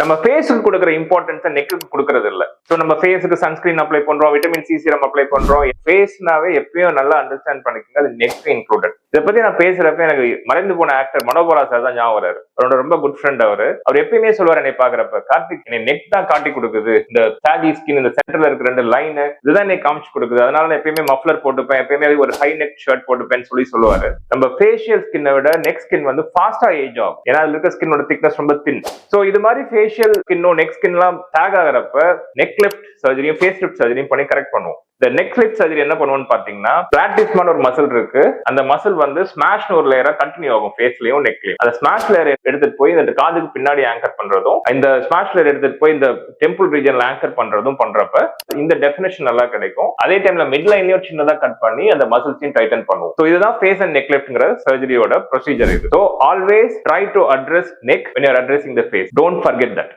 நம்ம ஃபேஸுக்கு கொடுக்குற இம்பார்ட்டன்ஸை நெக்குக்கு கொடுக்கறது இல்ல. ஸோ நம்ம ஃபேஸுக்கு சன்ஸ்கிரீன் அப்ளை பண்றோம், விட்டமின் சி சீரம் அப்ளை பண்றோம். ஃபேஸ்னாவே எப்பயும் நல்லா அண்டர்ஸ்டாண்ட் பண்ணிக்கோங்க, அது நெக் இன்க்ளூடட். இதை பத்தி நான் பேசுறப்ப எனக்கு மறைந்து போன ஆக்டர் மனோபாலா சார் தான் ஞாபகம் வராரு. அவரோட ரொம்ப குட் ஃப்ரெண்ட் அவர் எப்பயுமே சொல்லுவார் என்னை பாக்குறப்ப, கார்த்திக் என்னை நெக் தான் காட்டி கொடுக்குது, இந்த சாகி ஸ்கின் இந்த சென்டர்ல இருக்க 2 லைன் இதுதான் என்னை காமிச்சு கொடுக்குது, அதனால நான் எப்பயுமே மஃப்லர் போட்டுப்பேன், எப்பயுமே ஒரு ஹை நெக் ஷர்ட் போட்டுப்பேன்னு சொல்லுவாரு. நம்ம ஃபேஷியல் ஸ்கின்னை விட நெக் ஸ்கின் வந்து ஃபாஸ்டா ஏஜ் ஆகும், ஏன்னா அதுல இருக்க ஸ்கின்னோட திக்னஸ் ரொம்ப தின். ஸோ இது மாதிரி ஃபேஷியல் ஸ்கின்னும் நெக் ஸ்கின்லாம் டேக் ஆகிறப்ப நெக் லிஃப்ட் சர்ஜரியும் ஃபேஸ் லிஃப்ட் சர்ஜரியும் பண்ணி கரெக்ட் பண்ணுவோம். இந்த நெக் லிஃப்ட் சர்ஜரி என்ன பண்ணுவோம்னு பாத்தீங்கன்னா, பிளாட்டிஸ்மான ஒரு மசில் இருக்கு, அந்த மசில் வந்து ஸ்மாஷ் ஒரு லேயரா கண்டினியூ ஆகும் ஃபேஸ்லயும் நெக்லயும். அந்த ஸ்மாஷ் லேயர் எடுத்துட்டு போய் இந்த காதுக்கு பின்னாடி ஆங்கர் பண்றதும், இந்த ஸ்மாஷ் லேயர் எடுத்துட்டு போய் இந்த டெம்பிள் ரீஜன்ல ஆங்கர் பண்றதும் பண்றப்ப இந்த டெஃபினேஷன் நல்லா கிடைக்கும். அதே டைம்ல மிட் லைன்லயும் சின்னதா கட் பண்ணி அந்த மசில்ஸையும் டைட்டன் பண்ணுவோம். ஸோ இதுதான் ஃபேஸ் அண்ட் நெக் லிஃப்ட்ங்கிற சர்ஜரியோட ப்ரொசீஜர் இது. So always try to address neck when you are addressing the face. Don't forget that.